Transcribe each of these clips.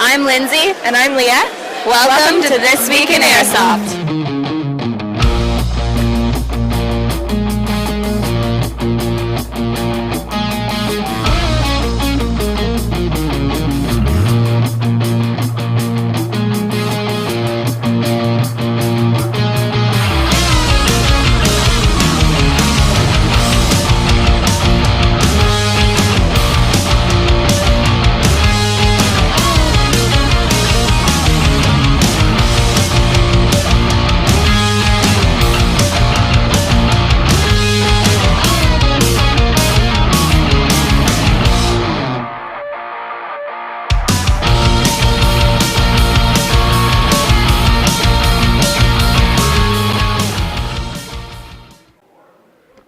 I'm Lindsay. And I'm Leah. Welcome to This Week in Airsoft.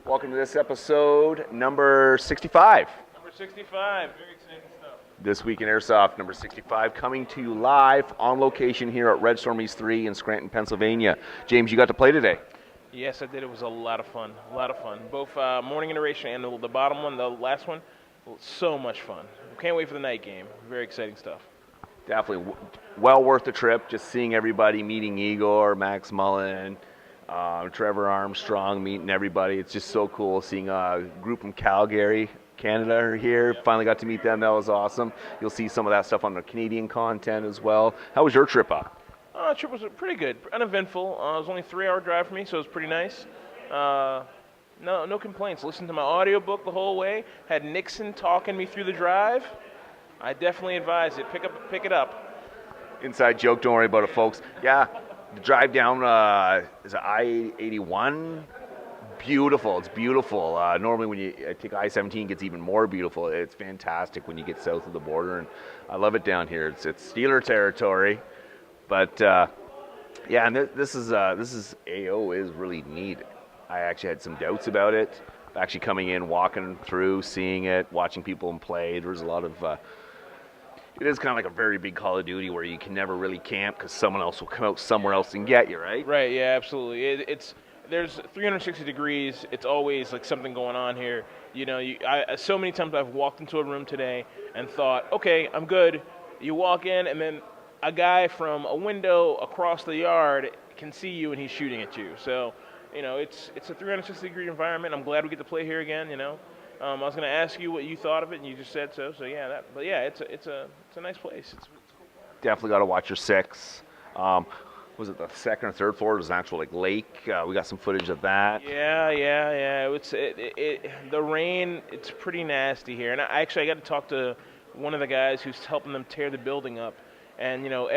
Welcome to this episode, number 65. Number 65, very exciting stuff. This Week in Airsoft, number 65, coming to you live on location here at Red Storm East 3 in Scranton, Pennsylvania. James, you got to play today. Yes, I did. It was a lot of fun. Both morning iteration and the bottom one, the last one, so much fun. Can't wait for the night game. Very exciting stuff. Definitely well worth the trip, just seeing everybody, meeting Igor, Max Mullen, Trevor Armstrong, meeting everybody. It's just so cool seeing a group from Calgary, Canada here. Yep. Finally got to meet them. That was awesome. You'll see some of that stuff on the Canadian content as well. How was your trip up? The trip was pretty good, uneventful. It was only a 3-hour drive for me, so it was pretty nice. No complaints. Listened to my audiobook the whole way. Had Nixon talking me through the drive. I definitely advise it. Pick it up. Inside joke, don't worry about it, folks. Yeah, the drive down is I-81. Beautiful. It's beautiful. Normally when you take I-17, it gets even more beautiful. It's fantastic when you get south of the border, and I love it down here. It's Steeler territory, but yeah, and this is AO is really neat. I actually had some doubts about it. Actually coming in, walking through, seeing it, watching people play. There's a lot of it is kind of like a very big Call of Duty where you can never really camp because someone else will come out somewhere else and get you, right? Right, yeah, absolutely. There's 360 degrees. It's always like something going on here. You know, so many times I've walked into a room today and thought, okay, I'm good. You walk in and then a guy from a window across the yard can see you and he's shooting at you. So, you know, it's a 360 degree environment. I'm glad we get to play here again, you know. I was going to ask you what you thought of it, and you just said so. So yeah, it's a nice place. It's cool. Definitely got to watch your six. Was it the second or third floor? It was an actual like lake. We got some footage of that. Yeah. The rain. It's pretty nasty here. And I got to talk to one of the guys who's helping them tear the building up. And you know,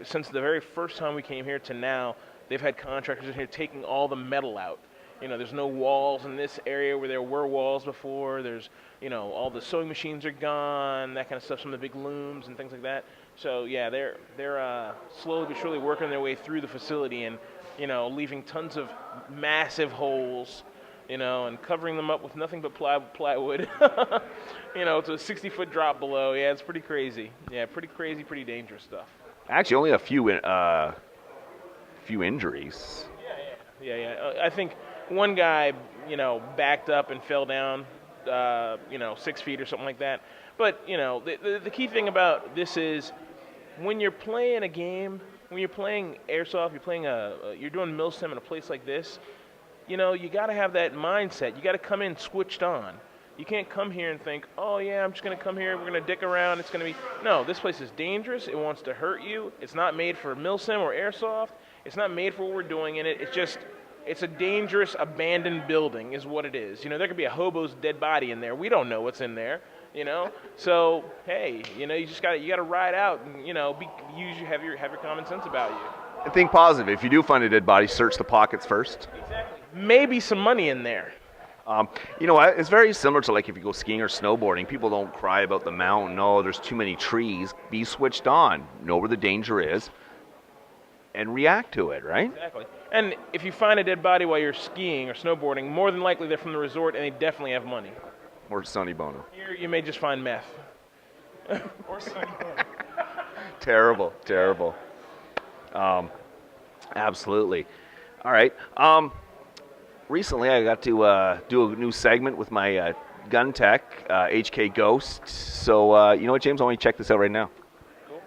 since the very first time we came here to now, they've had contractors in here taking all the metal out. You know, there's no walls in this area where there were walls before. There's, you know, all the sewing machines are gone, that kind of stuff, some of the big looms and things like that. So, yeah, they're slowly but surely working their way through the facility and, you know, leaving tons of massive holes, you know, and covering them up with nothing but plywood. You know, it's a 60-foot drop below. Yeah, it's pretty crazy. Yeah, pretty crazy, pretty dangerous stuff. Actually, only a few injuries. Yeah. I think one guy, you know, backed up and fell down, 6 feet or something like that. But, you know, the key thing about this is when you're playing a game, when you're playing airsoft, you're doing milsim in a place like this, you know, you got to have that mindset. You got to come in switched on. You can't come here and think, oh, yeah, I'm just going to come here, we're going to dick around, it's going to be... No, this place is dangerous, it wants to hurt you, it's not made for milsim or airsoft, it's not made for what we're doing in it, it's a dangerous, abandoned building is what it is. You know, there could be a hobo's dead body in there. We don't know what's in there, you know? So, hey, you know, you got to ride out and, you know, have your common sense about you. And think positive. If you do find a dead body, search the pockets first. Exactly. Maybe some money in there. You know, it's very similar to like if you go skiing or snowboarding. People don't cry about the mountain. No, there's too many trees. Be switched on. Know where the danger is. And react to it, right? Exactly. And if you find a dead body while you're skiing or snowboarding, more than likely they're from the resort and they definitely have money. Or Sonny Bono. Here you may just find meth. Or Sonny Bono. Terrible. Absolutely. All right. Recently I got to do a new segment with my gun tech, HK Ghost. So, you know what, James? I want you to check this out right now. Cool.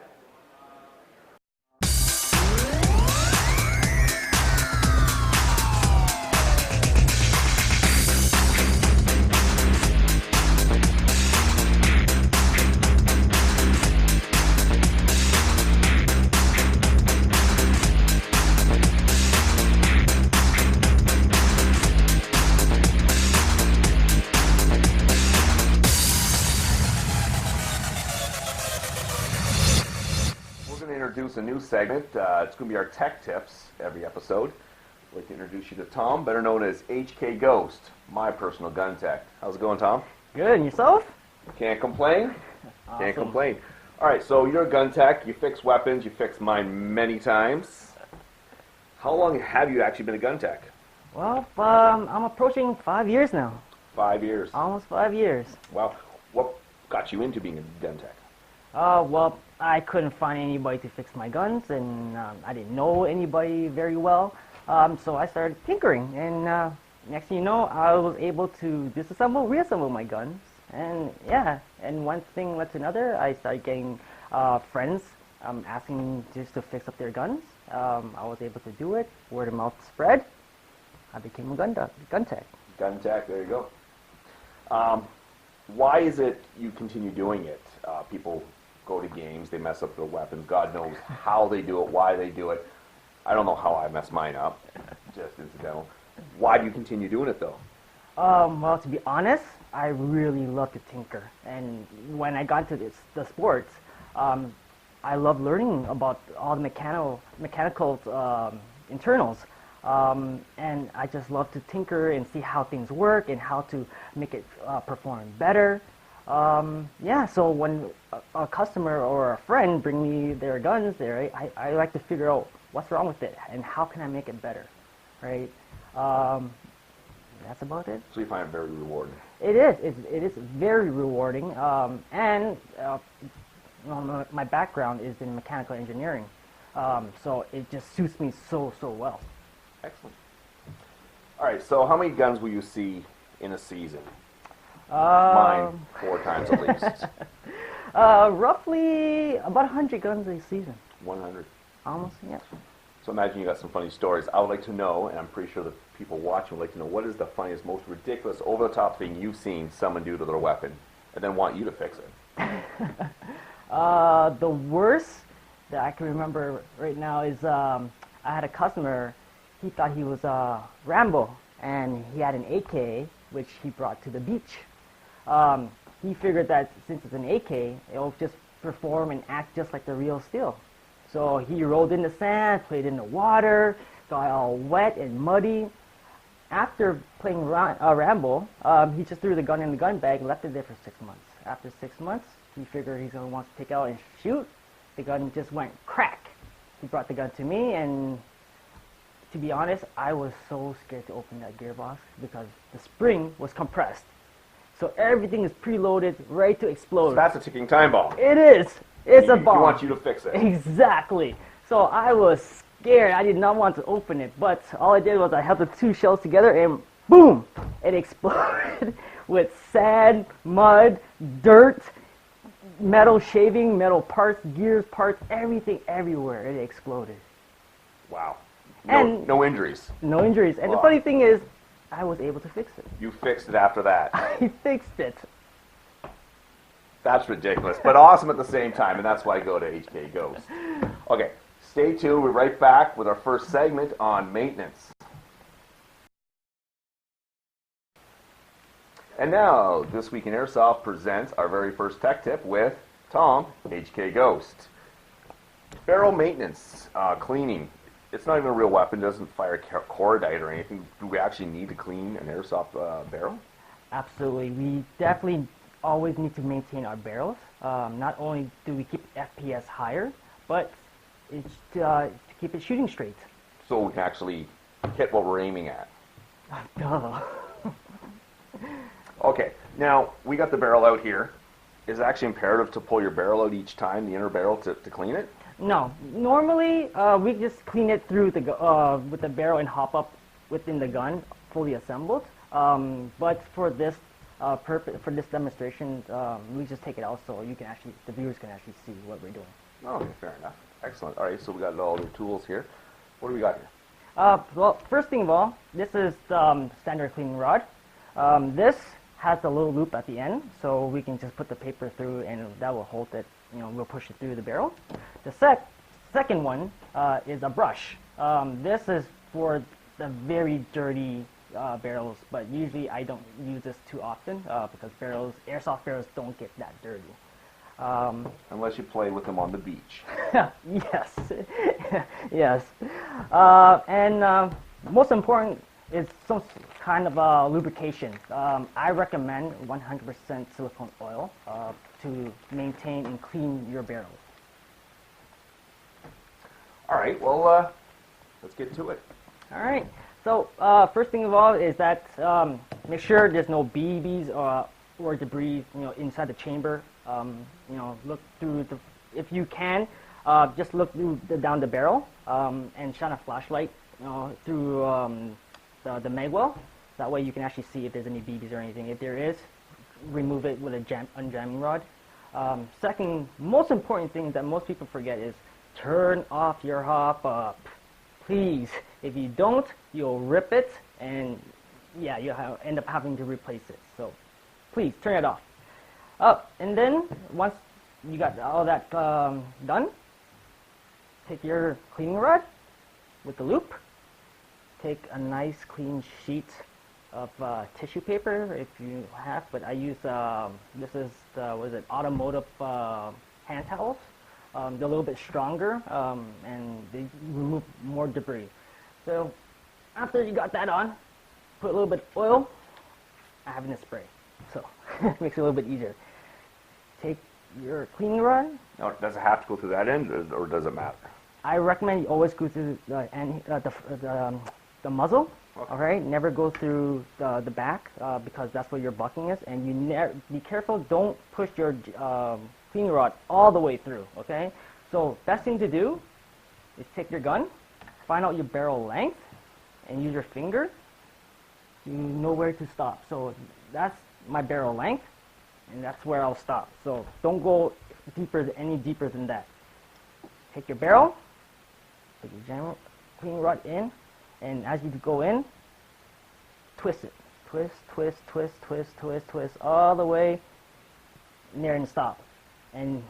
introduce a new segment. It's going to be our tech tips every episode. I'd like to introduce you to Tom, better known as HK Ghost, my personal gun tech. How's it going, Tom? Good, and yourself? Can't complain. Awesome. Can't complain. All right, so you're a gun tech. You fix weapons. You fixed mine many times. How long have you actually been a gun tech? Well, I'm approaching 5 years now. 5 years. Almost 5 years. Wow. What got you into being a gun tech? Well, I couldn't find anybody to fix my guns, and I didn't know anybody very well. So I started tinkering, and next thing you know, I was able to disassemble, reassemble my guns. And yeah, and one thing led to another. I started getting friends asking just to fix up their guns. I was able to do it. Word of mouth spread. I became a gun tech. Gun tech, there you go. Why is it you continue doing it? People go to games, they mess up their weapons. God knows how they do it, why they do it. I don't know how I mess mine up, just incidental. Why do you continue doing it, though? Well, to be honest, I really love to tinker. And when I got into the sports, I love learning about all the mechanical internals. And I just love to tinker and see how things work and how to make it perform better. Yeah, so when a customer or a friend bring me their guns there, I like to figure out what's wrong with it and how can I make it better, right? That's about it. So you find it very rewarding. It is. It is very rewarding. And my background is in mechanical engineering, so it just suits me so well. Excellent. All right, so how many guns will you see in a season? Mine, 4 times at least. Roughly about 100 guns a season. 100. Almost, yeah. So imagine you got some funny stories. I would like to know, and I'm pretty sure the people watching would like to know, what is the funniest, most ridiculous, over-the-top thing you've seen someone do to their weapon, and then want you to fix it? The worst that I can remember right now is I had a customer. He thought he was Rambo, and he had an AK, which he brought to the beach. He figured that since it's an AK, it'll just perform and act just like the real steel. So he rolled in the sand, played in the water, got all wet and muddy. After playing Rambo, he just threw the gun in the gun bag and left it there for 6 months. After 6 months, he figured he's going to want to take out and shoot. The gun just went crack. He brought the gun to me, and to be honest, I was so scared to open that gearbox because the spring was compressed. So everything is preloaded, ready to explode. So that's a ticking time bomb. It is. It's a bomb. He wants you to fix it. Exactly. So I was scared. I did not want to open it, but all I did was I held the 2 shells together and boom, it exploded with sand, mud, dirt, metal shaving, metal parts, gears parts, everything everywhere. It exploded. Wow. And no injuries. No injuries. And Wow. the funny thing is, I was able to fix it. You fixed it after that. I fixed it. That's ridiculous, but awesome at the same time, and that's why I go to HK Ghost. Okay, stay tuned. We're right back with our first segment on maintenance. And now, This Week in Airsoft presents our very first tech tip with Tom, HK Ghost. Barrel maintenance, cleaning. It's not even a real weapon. It doesn't fire cordite or anything. Do we actually need to clean an airsoft barrel? Absolutely. We definitely always need to maintain our barrels. Not only do we keep FPS higher, but it's to keep it shooting straight. So we can actually hit what we're aiming at. Duh. Okay, now we got the barrel out here. Is it actually imperative to pull your barrel out each time, the inner barrel, to clean it? No. Normally, we just clean it through with the barrel and hop up within the gun, fully assembled. But for this purpose, for this demonstration, we just take it out so you can the viewers can actually see what we're doing. Okay, fair enough. Excellent. All right, so we got all the tools here. What do we got here? Well, first thing of all, this is the standard cleaning rod. This has a little loop at the end, so we can just put the paper through, and that will hold it. We'll push it through the barrel. The second one is a brush. This is for the very dirty barrels, but usually I don't use this too often because airsoft barrels don't get that dirty. Unless you play with them on the beach. Yes, yes. And most important is some kind of lubrication. I recommend 100% silicone oil to maintain and clean your barrels. All right, well, let's get to it. All right. So first thing of all is that make sure there's no BBs or debris, inside the chamber. Look through the, if you can, just look through down the barrel and shine a flashlight, through the mag well. That way you can actually see if there's any BBs or anything. If there is, remove it with a unjamming rod. Second, most important thing that most people forget is turn off your hop up. Please, if you don't, you'll rip it, and yeah, you'll end up having to replace it. So please turn it off. And then once you got all that done, take your cleaning rod with the loop. Take a nice clean sheet of tissue paper if you have, but I use this is automotive hand towels. They're a little bit stronger and they remove more debris. So after you got that on, put a little bit of oil. I have it in a spray, so it makes it a little bit easier. Take your cleaning rod. Now, does it have to go through that end, or does it matter? I recommend you always go through the muzzle. Okay. All right, never go through the back because that's where your bucking is, and you be careful. Don't push your cleaning rod all the way through. Okay, so best thing to do is take your gun, find out your barrel length, and use your finger. You know where to stop. So that's my barrel length, and that's where I'll stop. So don't go any deeper than that. Take your barrel, put your general cleaning rod in. And as you go in, twist it. Twist, twist, twist, twist, twist, twist, all the way in there and stop. And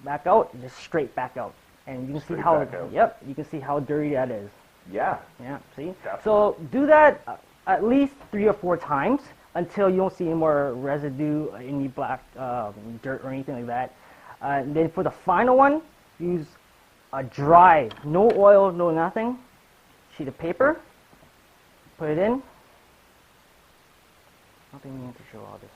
back out, just straight back out. And you can see how, you can see how dirty that is. Yeah. Yeah, see? Definitely. So do that at least 3 or 4 times until you don't see any more residue, any black dirt or anything like that. And then for the final one, use a dry, no oil, no nothing, sheet of paper, put it in. I don't think we need to show all this.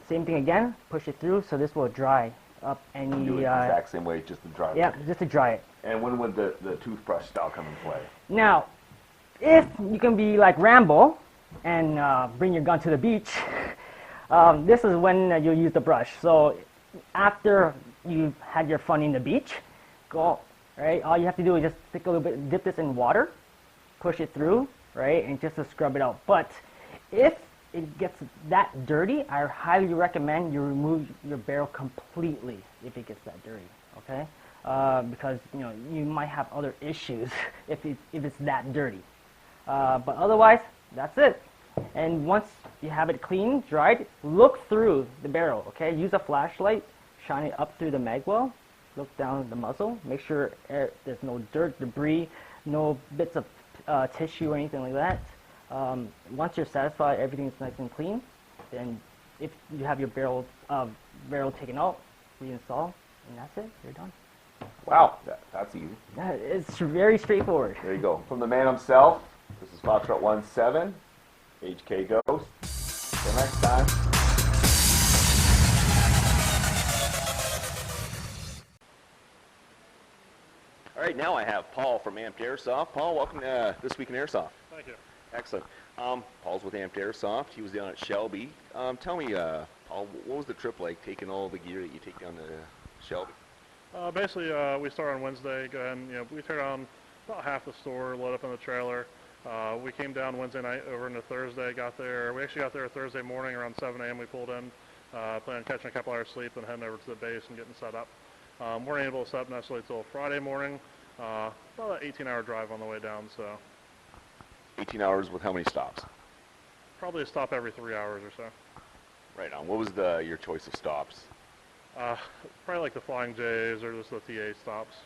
Same thing again, push it through so this will dry up any... Do it the exact same way, just to dry it. Yeah, just to dry it. And when would the toothbrush style come into play? Now, if you can be like Rambo and bring your gun to the beach, this is when you'll use the brush. So after you've had your fun in the beach, go, right? All you have to do is just take a little bit, dip this in water, push it through, right? And just to scrub it out. But if it gets that dirty, I highly recommend you remove your barrel completely if it gets that dirty, okay? Because you might have other issues if it's that dirty. But otherwise, that's it. And once you have it clean, dried, look through the barrel, okay? Use a flashlight, shine it up through the mag well, look down the muzzle, make sure there's no dirt, debris, no bits of tissue or anything like that. Once you're satisfied everything's nice and clean, then if you have your barrel taken out, reinstall, and that's it, you're done. Wow, that's easy. Yeah, it's very straightforward. There you go. From the man himself, this is Foxtrot 17, HK Ghost. Till next time. All right, now I have Paul from Amped Airsoft. Paul, welcome to This Week in Airsoft. Thank you. Excellent. Paul's with Amped Airsoft. He was down at Shelby. Tell me, Paul, what was the trip like, taking all the gear that you take down to Shelby? Basically, we start on Wednesday. Go ahead and, we tear down about half the store, load up in the trailer. We came down Wednesday night over into Thursday. We actually got there Thursday morning around 7 a.m. We pulled in, planned on catching a couple hours sleep, and heading over to the base and getting set up. Weren't able to set up necessarily until Friday morning. About an 18-hour drive on the way down. So 18 hours with how many stops? probably a stop every 3 hours or so. Right on. What was your choice of stops? Probably like the Flying J's or just the TA stops.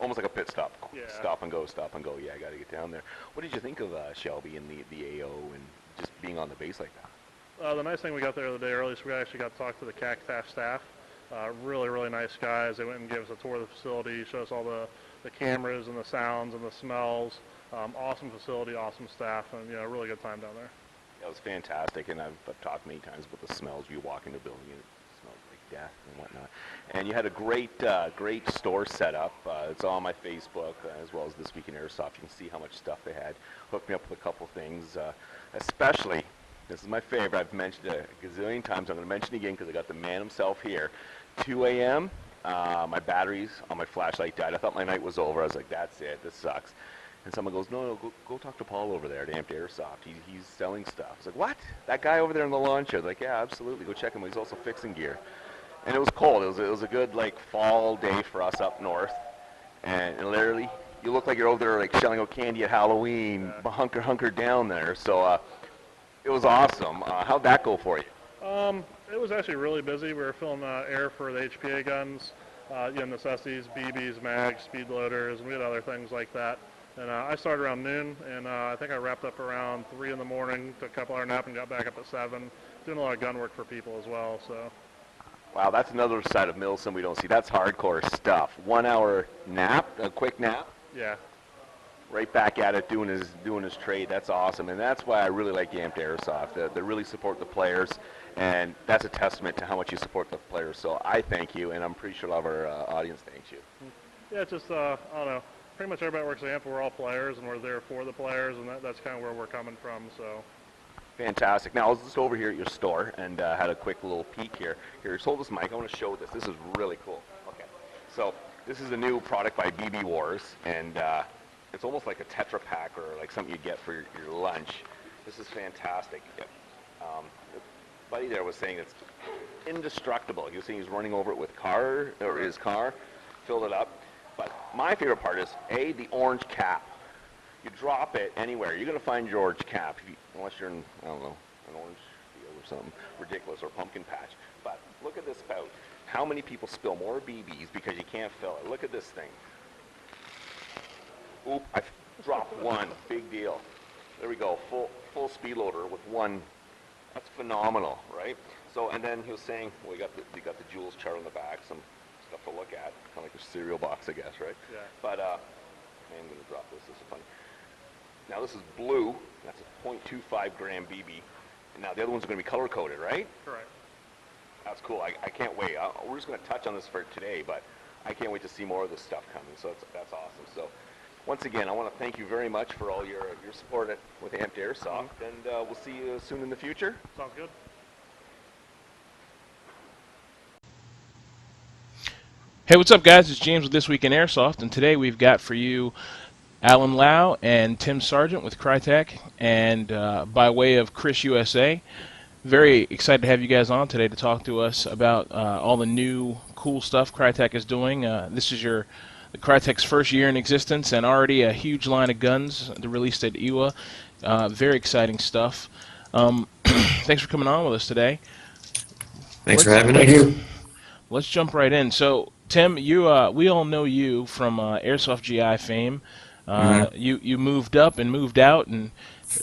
Almost like a pit stop. Yeah. Stop and go, stop and go. Yeah, I got to get down there. What did you think of Shelby and the AO and just being on the base like that? The nice thing, we got there the day early, so we actually got to talk to the CACTAF staff. Really, really nice guys. They went and gave us a tour of the facility, showed us all the cameras and the sounds and the smells. Awesome facility, awesome staff, and really good time down there. It was fantastic, and I've talked many times about the smells. You walk into a building, it smells like death and whatnot. And you had a great store set up. It's on my Facebook, as well as This Week in Airsoft. You can see how much stuff they had. Hooked me up with a couple things, especially, this is my favorite, I've mentioned it a gazillion times. I'm going to mention it again because I got the man himself here. 2 a.m., my batteries on my flashlight died. I thought my night was over. I was like, that's it, this sucks. And someone goes, no, go talk to Paul over there at Amped Airsoft. He's selling stuff. I was like, what? That guy over there in the lawn chair? Like, yeah, absolutely. Go check him. He's also fixing gear. And it was cold. It was a good, fall day for us up north. And literally, you look like you're over there, shelling out candy at Halloween, hunkered down there. So it was awesome. How'd that go for you? It was actually really busy. We were filling air for the HPA guns, necessities, BBs, mags, speed loaders, and we had other things like that. And I started around noon, and I think I wrapped up around 3 in the morning, took a couple-hour nap, and got back up at 7, doing a lot of gun work for people as well. So. Wow, that's another side of Milsim we don't see. That's hardcore stuff. 1 hour nap, a quick nap. Yeah. Right back at it, doing his trade. That's awesome, and that's why I really like Amped Airsoft. They really support the players, and that's a testament to how much you support the players. So I thank you, and I'm pretty sure a lot of our audience thanks you. Yeah, it's just I don't know. Pretty much everybody works at Amp. We're all players, and we're there for the players, and that's kind of where we're coming from. So. Fantastic. Now I was just over here at your store and had a quick little peek here. Here, just hold this mic. I want to show this. This is really cool. Okay. So this is a new product by BB Warz, and it's almost like a Tetra Pak or like something you get for your lunch. This is fantastic. Yep. The buddy there was saying it's indestructible. He was saying he's running over it with his car, filled it up. But my favorite part is, the orange cap. You drop it anywhere, you're going to find your orange cap, unless you're in, I don't know, an orange field or something ridiculous, or pumpkin patch. But look at this spout. How many people spill more BBs because you can't fill it? Look at this thing. Oop, I dropped one. Big deal. There we go, full speed loader with one. That's phenomenal, right? So, and then he was saying, well, we got the Jules chart on the back, some stuff to look at, kind of like a cereal box, I guess, right? Yeah. But I'm going to drop this. This is funny. Now this is blue. That's a 0.25 gram BB. And now the other ones are going to be color coded, right? Correct. That's cool. I can't wait. We're just going to touch on this for today, but I can't wait to see more of this stuff coming. So that's awesome. So once again, I want to thank you very much for all your support with Amped Airsoft, and we'll see you soon in the future. Sounds good. Hey, what's up, guys? It's James with This Week in Airsoft, and today we've got for you Alan Lau and Tim Sargent with Krytac, and by way of Chris USA. Very excited to have you guys on today to talk to us about all the new cool stuff Krytac is doing. This is the Krytac's first year in existence, and already a huge line of guns released at IWA. Very exciting stuff. Thanks for coming on with us today. Thanks for having us. Let's jump right in. So, Tim, we all know you from Airsoft GI fame. You moved up and moved out and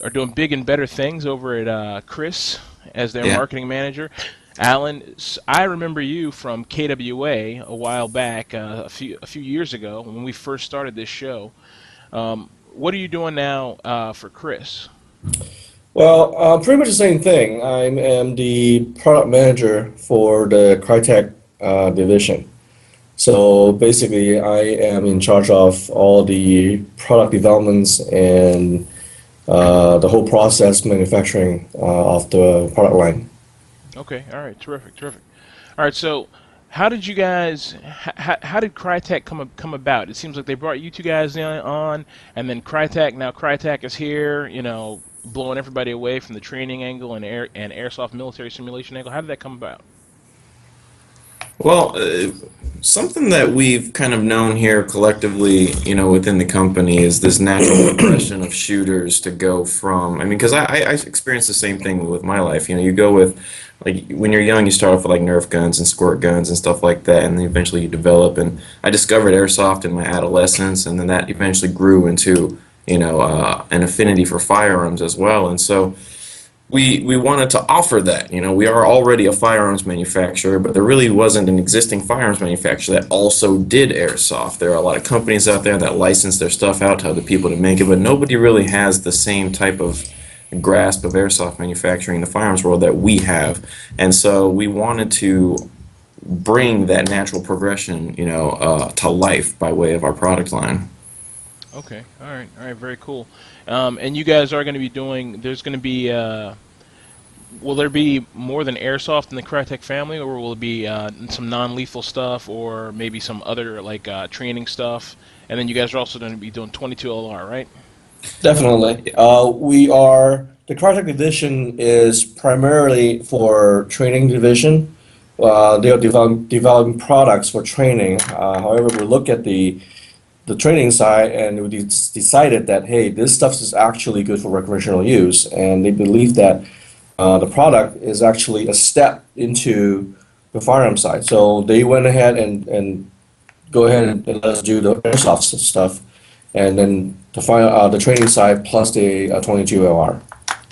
are doing big and better things over at Chris as their marketing manager. Alan, I remember you from KWA a while back, a few years ago when we first started this show. What are you doing now for Chris? Well, pretty much the same thing. I am the product manager for the Krytac division. So basically, I am in charge of all the product developments and the whole process manufacturing of the product line. Okay, all right, terrific. All right, so how did you guys, how did Krytac come about? It seems like they brought you two guys on, and then Krytac is here, blowing everybody away from the training angle and airsoft military simulation angle. How did that come about? Well, something that we've kind of known here collectively, within the company is this natural progression of shooters to go from, because I experienced the same thing with my life. You go with, when you're young, you start off with Nerf guns and squirt guns and stuff like that, and then eventually you develop. And I discovered airsoft in my adolescence, and then that eventually grew into, an affinity for firearms as well. And so we wanted to offer that. We are already a firearms manufacturer, but there really wasn't an existing firearms manufacturer that also did airsoft. There are a lot of companies out there that license their stuff out to other people to make it, but nobody really has the same type of grasp of airsoft manufacturing in the firearms world that we have. And so we wanted to bring that natural progression, to life by way of our product line. Okay. All right. Very cool. And you guys are going to be doing. There's going to be. Will there be more than airsoft in the Krytac family, or will it be some non-lethal stuff, or maybe some other training stuff? And then you guys are also going to be doing 22 LR, right? Definitely. The Krytac division is primarily for training division. They are developing products for training. However, we look at the training side and we decided that, hey, this stuff is actually good for recreational use. And they believe that the product is actually a step into the firearm side. So they went ahead and go ahead and let us do the airsoft stuff. And then the training side plus the 22 LR.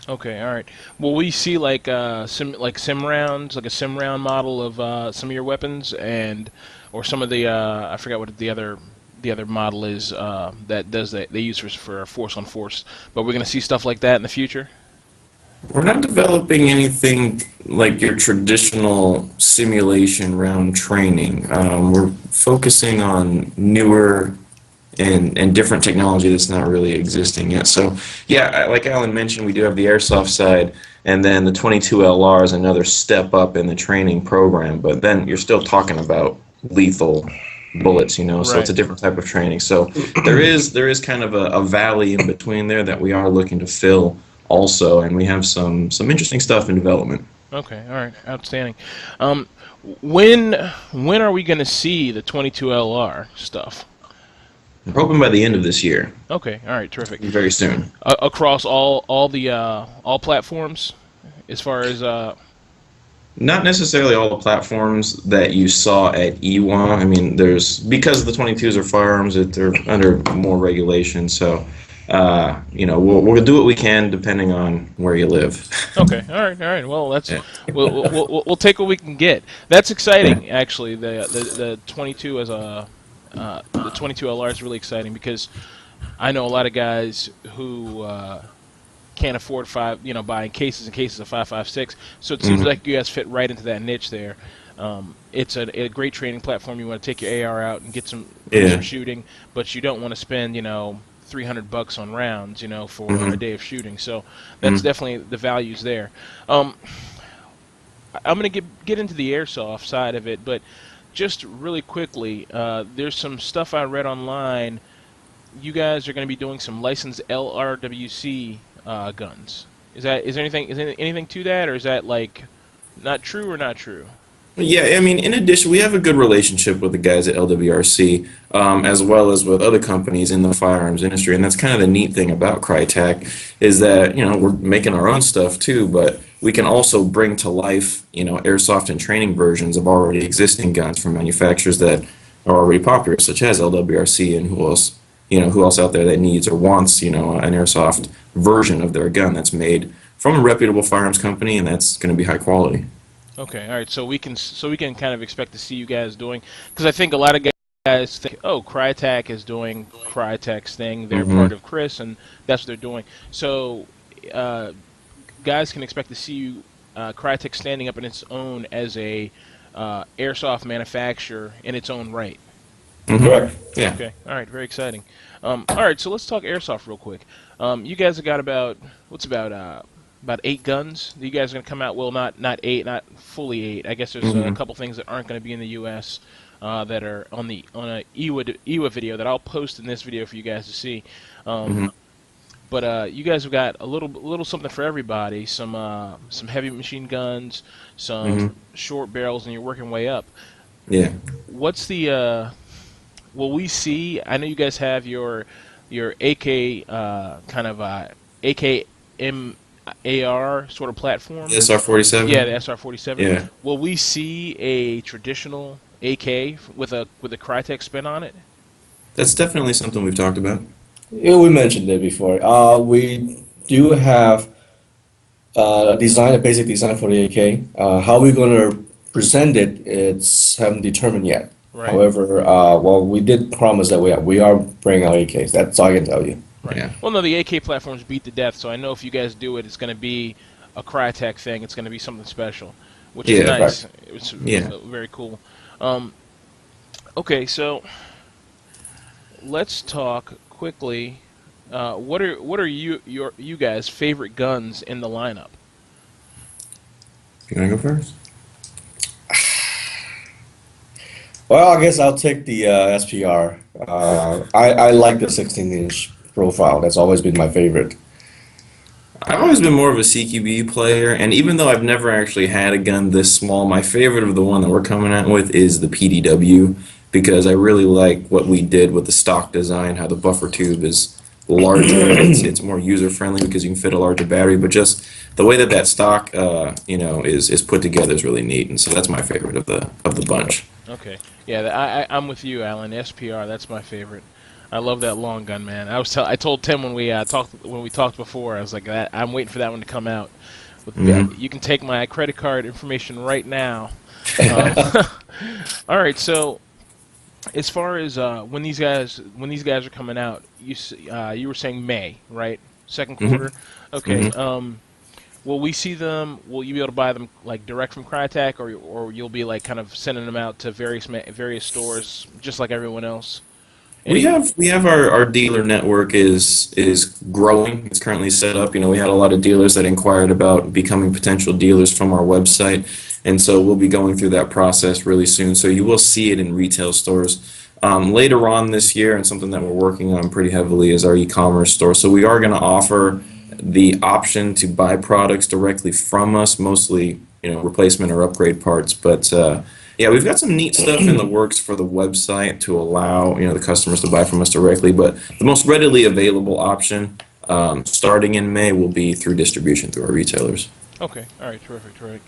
Okay, all right. Will we see sim rounds, like a sim round model of some of your weapons, or some of the I forgot what the other model is that does that they use for force on force. But we're gonna see stuff like that in the future. We're not developing anything like your traditional simulation round training. We're focusing on newer and different technology that's not really existing yet. So yeah, like Alan mentioned, we do have the airsoft side, and then the 22 LR is another step up in the training program, but then you're still talking about lethal bullets, so Right. it's a different type of training. So there is kind of a valley in between there that we are looking to fill also, and we have some interesting stuff in development. Okay, all right, outstanding. When are we gonna see the 22 LR stuff? We're hoping by the end of this year. Okay, all right, terrific. Very soon. Across all platforms, as far as Not necessarily all the platforms that you saw at EWA. I mean, because the 22s are firearms, they're under more regulation. So, we'll do what we can depending on where you live. Okay, all right. Well, Yeah. we'll take what we can get. That's exciting, actually. The 22 the 22 LR is really exciting because I know a lot of guys who can't afford buying cases and cases of 5.56. So it seems like you guys fit right into that niche there. It's a great training platform. You want to take your AR out and get some shooting, but you don't want to spend $300 on rounds for a day of shooting. So that's definitely the values there. I'm going to get into the airsoft side of it, but just really quickly, there's some stuff I read online. You guys are going to be doing some licensed LRWC guns. Is there anything to that, or is that not true or not true? Yeah, I mean, in addition, we have a good relationship with the guys at LWRC, as well as with other companies in the firearms industry, and that's kind of the neat thing about Krytac, is that, we're making our own stuff too, but we can also bring to life, airsoft and training versions of already existing guns from manufacturers that are already popular, such as LWRC, and who else out there that needs or wants, an airsoft version of their gun that's made from a reputable firearms company, and that's going to be high quality. Okay, all right. So we can kind of expect to see you guys doing, because I think a lot of guys think, oh, Krytac is doing Krytac's thing. They're part of Chris, and that's what they're doing. So guys can expect to see you Krytac standing up in its own as a airsoft manufacturer in its own right. Correct. Yeah. Okay. All right. Very exciting. All right. So let's talk airsoft real quick. You guys have got about 8 guns. You guys are going to come out. Well, not 8, not fully 8. I guess there's a couple things that aren't going to be in the U.S. That are on a EWA video that I'll post in this video for you guys to see. But you guys have got a little something for everybody. Some heavy machine guns, some short barrels, and you're working way up. Yeah. What's the will we see? I know you guys have your AK kind of AKM AR sort of platform. The SR-47? Yeah, the SR-47. Yeah. Will we see a traditional AK with a Krytac spin on it? That's definitely something we've talked about. Yeah, we mentioned it before. We do have design, a basic design for the AK. How we're going to present it, it's haven't determined yet. Right. However, well, we did promise that we are bringing our AKs. That's all I can tell you. Right. Yeah. Well, no, the AK platforms beat the death, so I know if you guys do it, it's going to be a Krytac thing. It's going to be something special, which is Yeah. nice. Right. It was Yeah. very cool. Okay, so let's talk quickly. What are you guys' favorite guns in the lineup? You want to go first? Well, I guess I'll take the SPR. I like the 16-inch profile. That's always been my favorite. I've always been more of a CQB player, and even though I've never actually had a gun this small, my favorite of the one that we're coming out with is the PDW, because I really like what we did with the stock design, how the buffer tube is larger, it's more user-friendly because you can fit a larger battery, but just the way that that stock, is put together is really neat, and so that's my favorite of the bunch. Okay, yeah, I'm with you, Alan. SPR, that's my favorite. I love that long gun, man. I told Tim when we talked before, I was like, I'm waiting for that one to come out. You can take my credit card information right now. All right, so as far as when these guys are coming out, you were saying May, right? Second quarter. Okay. Will we see them? Will you be able to buy them like direct from Krytac, or you'll be like kind of sending them out to various stores just like everyone else? We have our dealer network is growing. It's currently set up. We had a lot of dealers that inquired about becoming potential dealers from our website, and so we'll be going through that process really soon. So you will see it in retail stores later on this year, and something that we're working on pretty heavily is our e-commerce store. So we are going to offer the option to buy products directly from us, mostly replacement or upgrade parts, but. Yeah, we've got some neat stuff in the works for the website to allow the customers to buy from us directly. But the most readily available option, starting in May, will be through distribution through our retailers. Okay, all right, terrific.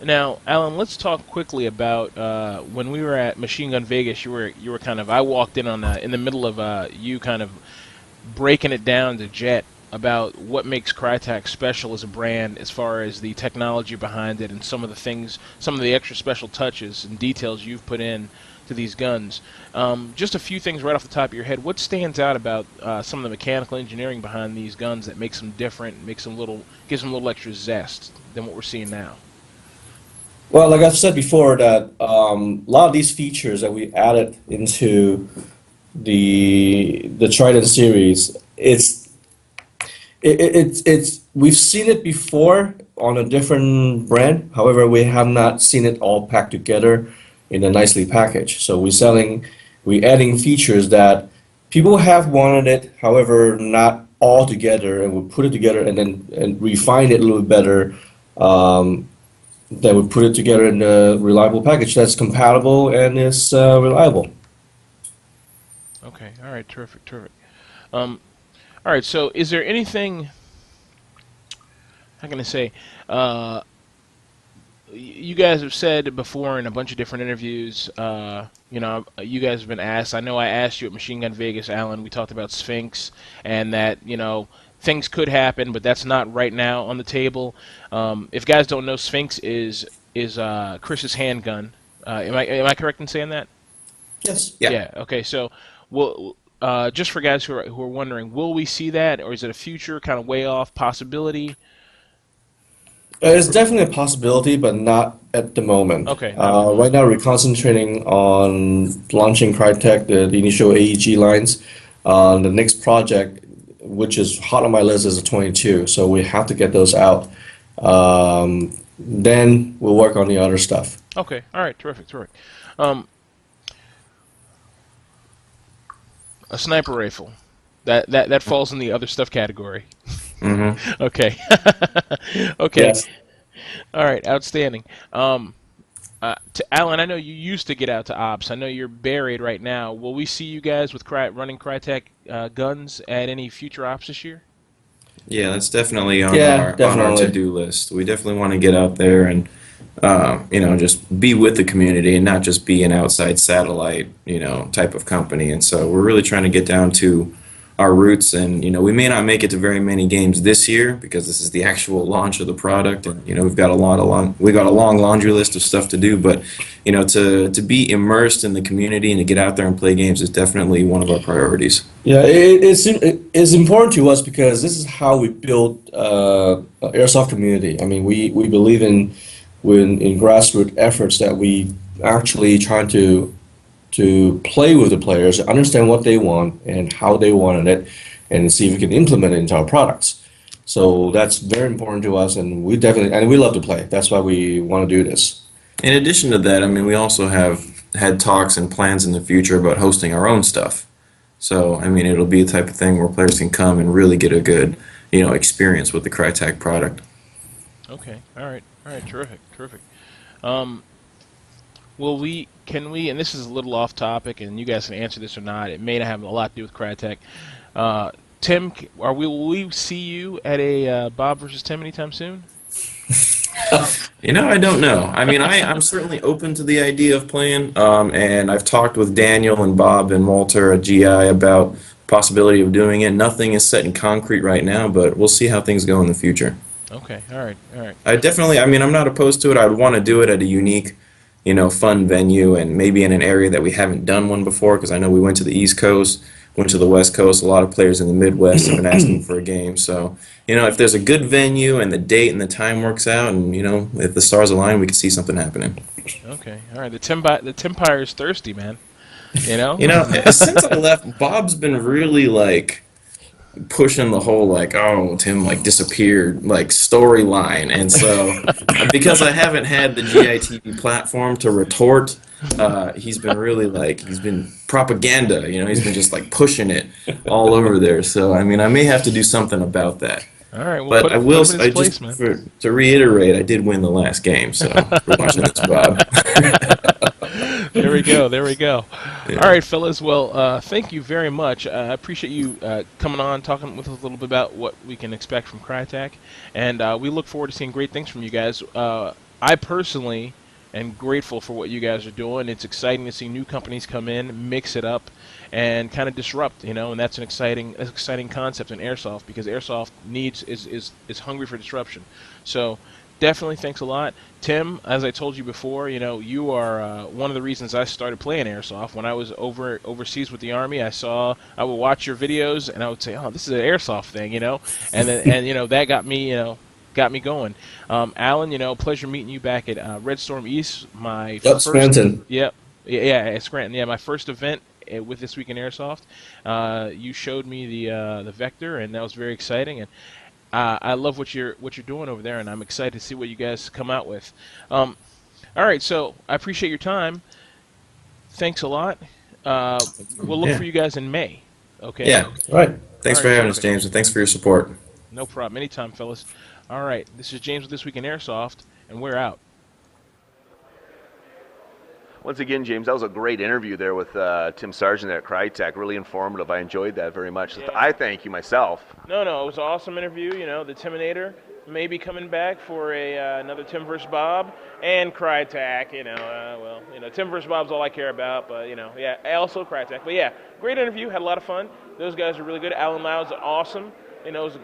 Now, Alan, let's talk quickly about when we were at Machine Gun Vegas. You were kind of, I walked in in the middle of you kind of breaking it down to Jet about what makes Krytac special as a brand as far as the technology behind it and some of the extra special touches and details you've put in to these guns. Just a few things right off the top of your head. What stands out about some of the mechanical engineering behind these guns that makes them different, gives them a little extra zest than what we're seeing now? Well, like I've said before, that a lot of these features that we added into the Trident series, we've seen it before on a different brand. However, we have not seen it all packed together in a nicely packaged. So we're adding features that people have wanted it, however, not all together, and we'll put it together and refine it a little bit better. Then we put it together in a reliable package that's compatible and is reliable. Okay, all right, terrific. All right, so is there anything, how can I say, you guys have said before in a bunch of different interviews, you guys have been asked, I know I asked you at Machine Gun Vegas, Alan, we talked about Sphinx, and that, things could happen, but that's not right now on the table. If guys don't know, Sphinx is Chris's handgun. Am I correct in saying that? Yes. Yeah. Okay. So, just for guys who are wondering, will we see that, or is it a future kind of way off possibility? It's definitely a possibility, but not at the moment. Okay. Right now, we're concentrating on launching Krytac, the initial AEG lines. The next project, which is hot on my list, is a 22. So we have to get those out. Then we'll work on the other stuff. Okay. All right. Terrific. A sniper rifle. That falls in the other stuff category. Mm-hmm. Okay. Okay. Yes. All right. Outstanding. To Alan, I know you used to get out to ops. I know you're buried right now. Will we see you guys with running Krytac guns at any future ops this year? Yeah, that's definitely on our definitely. to-do list. We definitely want to get out there and just be with the community and not just be an outside satellite type of company. And so we're really trying to get down to our roots. And we may not make it to very many games this year because this is the actual launch of the product, and we've got a long laundry list of stuff to do. But to be immersed in the community and to get out there and play games is definitely one of our priorities. Yeah, it's important to us because this is how we build airsoft community. I mean, we believe in grassroots efforts that we actually trying to play with the players, understand what they want and how they wanted it, and see if we can implement it into our products. So that's very important to us, and we love to play. That's why we want to do this. In addition to that, I mean, we also have had talks and plans in the future about hosting our own stuff. So, I mean, it'll be a type of thing where players can come and really get a good, experience with the Krytac product. Okay. All right. Terrific. Can we, and this is a little off topic, and you guys can answer this or not. It may not have a lot to do with Krytac. Tim, will we see you at a Bob versus Tim anytime soon? I don't know. I mean, I'm certainly open to the idea of playing, and I've talked with Daniel and Bob and Walter at GI about possibility of doing it. Nothing is set in concrete right now, but we'll see how things go in the future. Okay, all right. I'm not opposed to it. I'd want to do it at a unique, fun venue, and maybe in an area that we haven't done one before, because I know we went to the East Coast, went to the West Coast. A lot of players in the Midwest have been asking for a game. So, if there's a good venue and the date and the time works out, and, if the stars align, we can see something happening. Okay, all right. The Timpire is thirsty, man. Since I left, Bob's been really, pushing the whole Tim disappeared storyline, and so because I haven't had the GITV platform to retort, he's been really he's been propaganda, he's been just pushing it all over there. So I mean, I may have to do something about that. All right, well, but to reiterate, I did win the last game, so we're watching this, Bob. There we go. Yeah. All right, fellas. Well, thank you very much. I appreciate you coming on, talking with us a little bit about what we can expect from Krytac, and we look forward to seeing great things from you guys. I personally am grateful for what you guys are doing. It's exciting to see new companies come in, mix it up, and kind of disrupt. And that's an exciting concept in airsoft, because airsoft is hungry for disruption. So definitely, thanks a lot. Tim, as I told you before, you are one of the reasons I started playing airsoft. When I was overseas with the Army, I would watch your videos, and I would say, oh, this is an airsoft thing, and then, that got me going. Alan, pleasure meeting you back at Red Storm East. Scranton. Yep. Yeah, at Scranton. Yeah, my first event with This Week in Airsoft. You showed me the Vector, and that was very exciting. And I love what you're doing over there, and I'm excited to see what you guys come out with. All right, so I appreciate your time. Thanks a lot. We'll look for you guys in May. Okay. Yeah. All right. Thanks for having us, James, and thanks for your support. No problem. Anytime, fellas. All right. This is James with This Week in Airsoft, and we're out. Once again, James, that was a great interview there with Tim Sargent at Krytac. Really informative. I enjoyed that very much. Yeah. I thank you myself. No, it was an awesome interview. The Timinator may be coming back for another Tim vs. Bob, and Krytac. Tim vs. Bob's all I care about, but yeah, also Krytac. But yeah, great interview. Had a lot of fun. Those guys are really good. Alan Lau's awesome. It was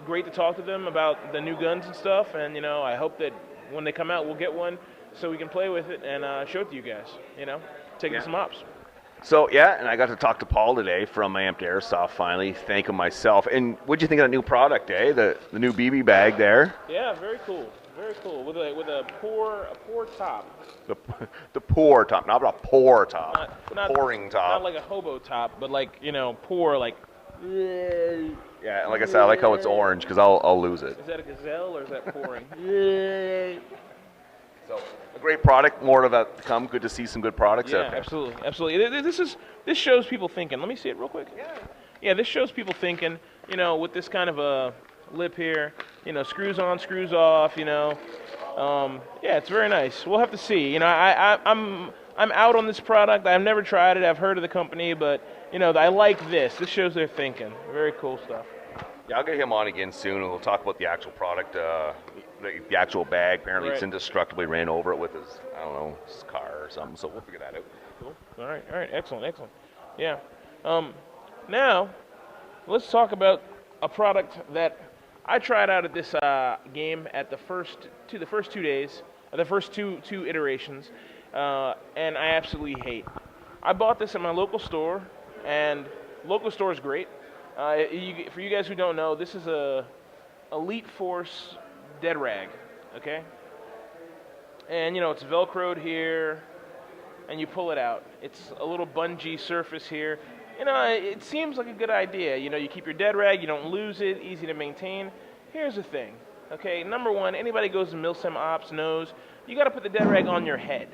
great to talk to them about the new guns and stuff. And I hope that when they come out, we'll get one, so we can play with it and show it to you guys, taking some ops. So, yeah, and I got to talk to Paul today from Amped Airsoft finally, thank him myself. And what'd you think of the new product, The new BB bag there? Yeah, very cool. Very cool. With a pour top. The pour top, not a pour top. Not pouring top. Not like a hobo top, but pour like. Yeah, and like I said, I like how it's orange, because I'll lose it. Is that a gazelle or is that pouring? So, a great product, more of that to come. Good to see some good products out there. Absolutely. This shows people thinking. Let me see it real quick. Yeah, this shows people thinking, with this kind of a lip here, screws on, screws off, yeah, it's very nice. We'll have to see. I'm out on this product. I've never tried it. I've heard of the company, but, I like this. This shows their thinking. Very cool stuff. Yeah, I'll get him on again soon, and we'll talk about the actual product, the actual bag. Apparently, It's indestructibly ran over it with his car or something, so we'll figure that out. Cool. All right. Excellent. Yeah. Now, let's talk about a product that I tried out at this game at the first 2 days, the first two iterations, and I absolutely hate. I bought this at my local store, and local store is great. For you guys who don't know, this is a Elite Force dead rag, okay? And it's Velcroed here, and you pull it out. It's a little bungee surface here. It seems like a good idea. You keep your dead rag, you don't lose it, easy to maintain. Here's the thing, okay? Number one, anybody who goes to Milsim Ops knows you got to put the dead rag on your head.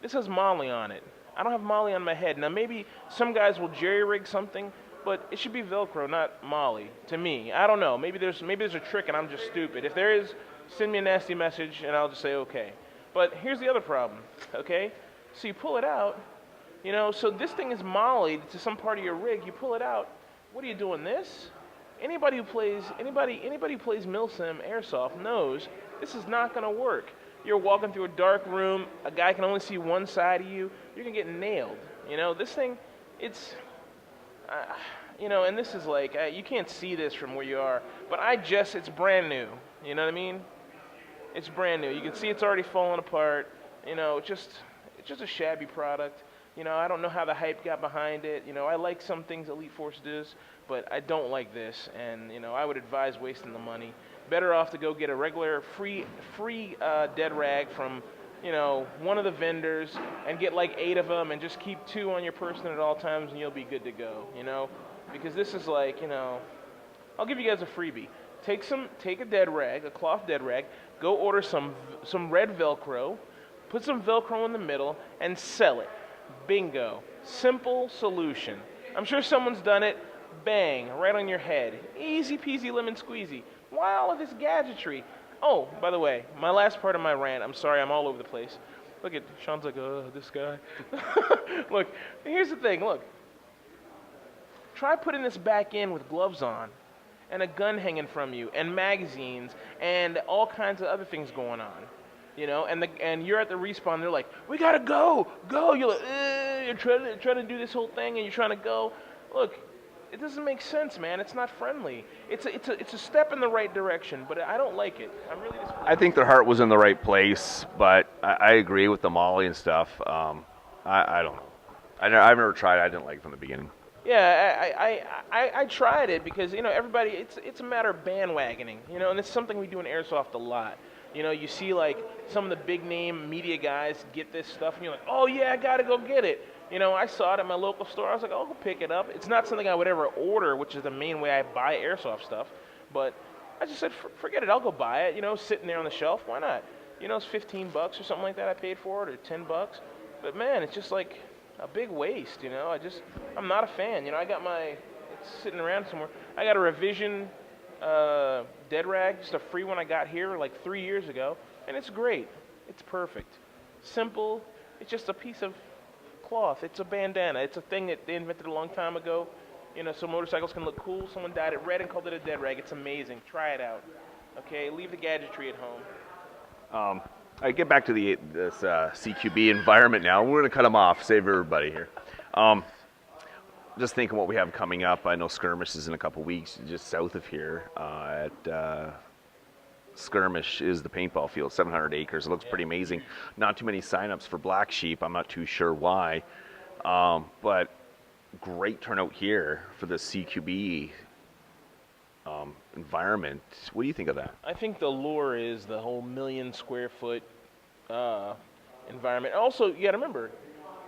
This has Molly on it. I don't have Molly on my head. Now maybe some guys will jerry-rig something, but it should be Velcro, not Molly, to me. I don't know. Maybe there's a trick and I'm just stupid. If there is, send me a nasty message and I'll just say okay. But here's the other problem, okay? So you pull it out, so this thing is mollied to some part of your rig. You pull it out. What are you doing this? Anybody who plays Milsim Airsoft knows this is not going to work. You're walking through a dark room. A guy can only see one side of you. You're going to get nailed. This thing, it's, and this is like, you can't see this from where you are, but it's brand new. You know what I mean? It's brand new. You can see it's already falling apart. It's just a shabby product. I don't know how the hype got behind it. I like some things Elite Force does, but I don't like this, and I would advise wasting the money. Better off to go get a regular free dead rag from one of the vendors and get like 8 of them and just keep 2 on your person at all times and you'll be good to go. Because this is like I'll give you guys a freebie. Take a dead rag, a cloth dead rag, go order some red Velcro, put some Velcro in the middle, and sell it. Bingo. Simple solution. I'm sure someone's done it. Bang, right on your head. Easy peasy lemon squeezy. Why all of this gadgetry? Oh, by the way, my last part of my rant, I'm sorry, I'm all over the place. Look at, Sean's like, this guy. Look, here's the thing, look. Try putting this back in with gloves on, and a gun hanging from you, and magazines, and all kinds of other things going on. And you're at the respawn, they're like, we gotta go. You're like, you're trying to do this whole thing, and you're trying to go. Look, it doesn't make sense, man. It's not friendly. It's a step in the right direction, but I don't like it. I'm really disappointed. I think their heart was in the right place, but I agree with the Molly and stuff. I don't know. I've never tried it. I didn't like it from the beginning. Yeah, I tried it because everybody. It's a matter of bandwagoning, and it's something we do in airsoft a lot. You see like some of the big name media guys get this stuff, and you're like, oh yeah, I gotta go get it. I saw it at my local store. I was like, I'll go pick it up. It's not something I would ever order, which is the main way I buy airsoft stuff. But I just said, forget it. I'll go buy it. Sitting there on the shelf. Why not? It's $15 or something like that I paid for it, or $10. But man, it's just like a big waste. I'm not a fan. It's sitting around somewhere. I got a revision dead rag, just a free one I got here like 3 years ago, and it's great. It's perfect. Simple. It's just a piece of cloth. It's a bandana. It's a thing that they invented a long time ago. So motorcycles can look cool. Someone dyed it red and called it a dead rag. It's amazing. Try it out. Okay, leave the gadgetry at home. I get back to this CQB environment now. We're going to cut them off, save everybody here. Just thinking what we have coming up. I know Skirmish is in a couple weeks, just south of here. At Skirmish is the paintball field, 700 acres. It looks pretty amazing. Not too many signups for Black Sheep. I'm not too sure why. But great turnout here for the CQB environment. What do you think of that? I think the lure is the whole 1 million square foot environment. Also, you got to remember,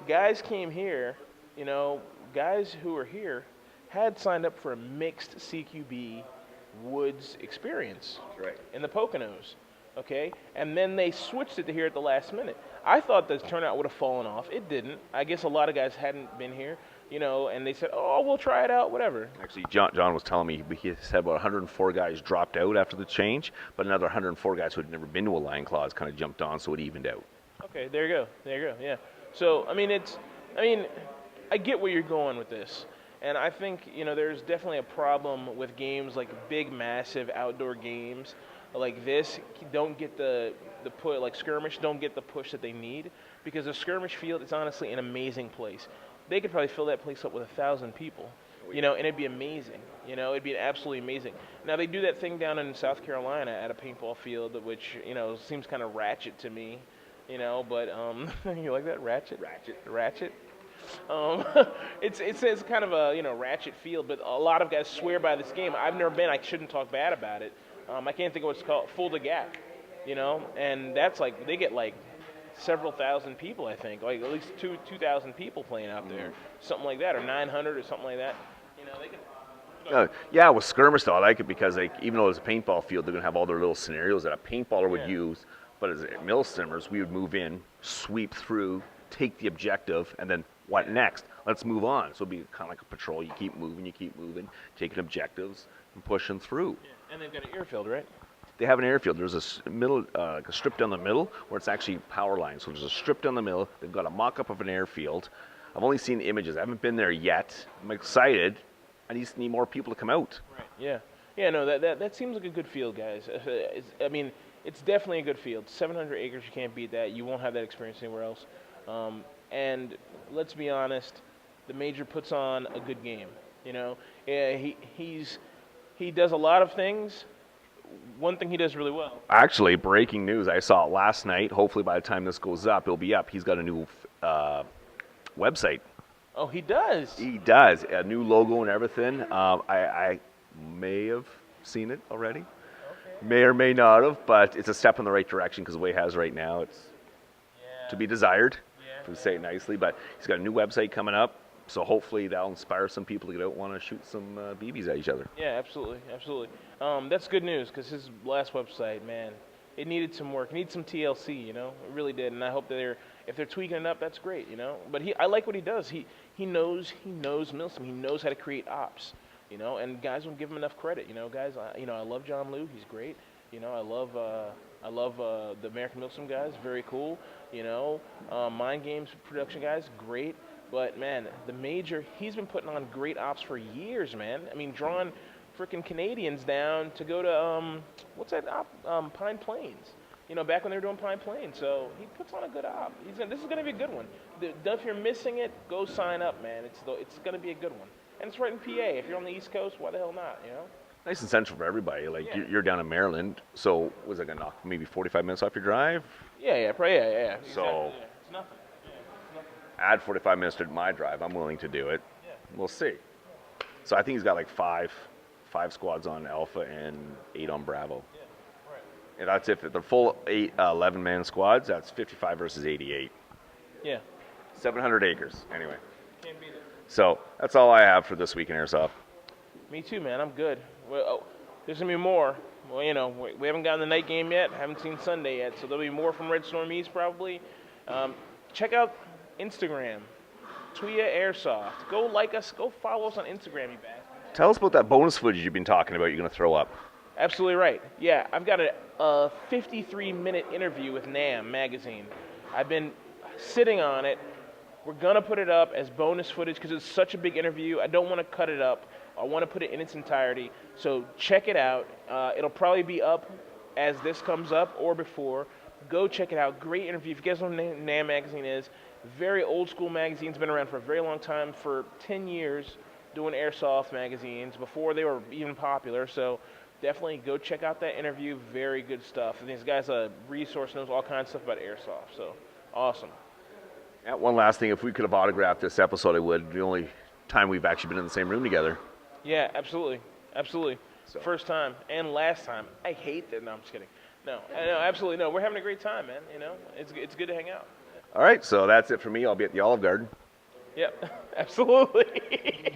guys came here, guys who are here had signed up for a mixed CQB woods experience. That's right. In the Poconos, okay? And then they switched it to here at the last minute. I thought the turnout would have fallen off. It didn't. I guess a lot of guys hadn't been here, and they said, oh, we'll try it out, whatever. Actually, John was telling me he said about 104 guys dropped out after the change, but another 104 guys who had never been to a Lion Claws kind of jumped on, so it evened out. Okay, there you go, yeah. So, I get where you're going with this. And I think, there's definitely a problem with games like big, massive outdoor games like this don't get the push, like Skirmish don't get the push that they need, because the Skirmish field is honestly an amazing place. They could probably fill that place up with 1,000 people. you know, and it'd be amazing. You know, it'd be absolutely amazing. Now, they do that thing down in South Carolina at a paintball field, which, you know, seems kind of ratchet to me, you know, but, you like that? Ratchet? Ratchet. It's kind of a, you know, ratchet field, but a lot of guys swear by this game. I've never been. I shouldn't talk bad about it. I can't think of what it's called. Full to Gap, you know, and that's like, they get like several thousand people, I think, like at least 2,000 people playing out there, something like that, or 900 or something like that. You know, they can. Yeah, with skirmish though, I like it because like even though it's a paintball field, they're gonna have all their little scenarios that a paintballer would use. But as mill simmers, we would move in, sweep through, take the objective, and then what next? Let's move on. So it'll be kind of like a patrol. You keep moving, taking objectives and pushing through. Yeah. And they've got an airfield, right? They have an airfield. There's a middle, like a strip down the middle where it's actually power lines. So there's a strip down the middle. They've got a mock-up of an airfield. I've only seen images. I haven't been there yet. I'm excited. I just need more people to come out. Right. Yeah. Yeah. No, that seems like a good field, guys. I mean, it's definitely a good field. 700 acres, you can't beat that. You won't have that experience anywhere else. And let's be honest, the Major puts on a good game. You know, he does a lot of things. One thing he does really well. Actually, breaking news. I saw it last night. Hopefully by the time this goes up, it'll be up. He's got a new website. Oh, he does? He does. A new logo and everything. I may have seen it already. Okay. May or may not have, but it's a step in the right direction because the way he has right now, it's to be desired, to say it nicely. But he's got a new website coming up, so hopefully that'll inspire some people to get out and want to shoot some BBs at each other. Yeah, absolutely. That's good news because his last website, man, it needed some work. It needed some TLC, you know? It really did, and I hope that if they're tweaking it up, that's great, you know? But I like what he does. He knows Milsim. He knows how to create ops, you know? And guys don't give him enough credit, you know? Guys, I love John Liu. He's great. You know, I love the American Milsim guys. Very cool. You know, Mind Games production guys, great. But man, the Major, he's been putting on great ops for years, man. I mean, drawing freaking Canadians down to go to what's that op? Pine Plains. You know, back when they were doing Pine Plains. So he puts on a good op. This is going to be a good one. If you're missing it, go sign up, man. It's going to be a good one. And it's right in PA. If you're on the East Coast, why the hell not, you know? Nice and central for everybody. Like, you're down in Maryland, so was it going to knock maybe 45 minutes off your drive? Yeah. So, exactly, it's nothing. Add 45 minutes to my drive. I'm willing to do it. Yeah. We'll see. So I think he's got like five squads on Alpha and 8 on Bravo. Yeah, right. And that's if the full 11-man squads, that's 55 versus 88. Yeah. 700 acres, anyway. Can't beat it. So that's all I have for this week in Airsoft. Me too, man. I'm good. Well, there's going to be more. Well, you know, we haven't gotten the night game yet. Haven't seen Sunday yet. So there'll be more from Red Storm East probably. Check out Instagram, Tuya Airsoft. Go like us. Go follow us on Instagram, you bastard. Tell us about that bonus footage you've been talking about you're going to throw up. Absolutely right. Yeah, I've got a 53-minute interview with NAM magazine. I've been sitting on it. We're going to put it up as bonus footage because it's such a big interview. I don't want to cut it up. I want to put it in its entirety. So check it out. It'll probably be up as this comes up or before. Go check it out. Great interview. If you guys know what NAM magazine is, very old school magazine. It's been around for a very long time, for 10 years, doing airsoft magazines before they were even popular. So definitely go check out that interview. Very good stuff. And this guy's a resource, knows all kinds of stuff about airsoft. So awesome. Yeah, one last thing. If we could have autographed this episode, I would. The only time we've actually been in the same room together. Yeah, absolutely. So. First time and last time. I hate that. No, I'm just kidding. No, absolutely no. We're having a great time, man. You know, it's good to hang out. All right, so that's it for me. I'll be at the Olive Garden. Yep, absolutely.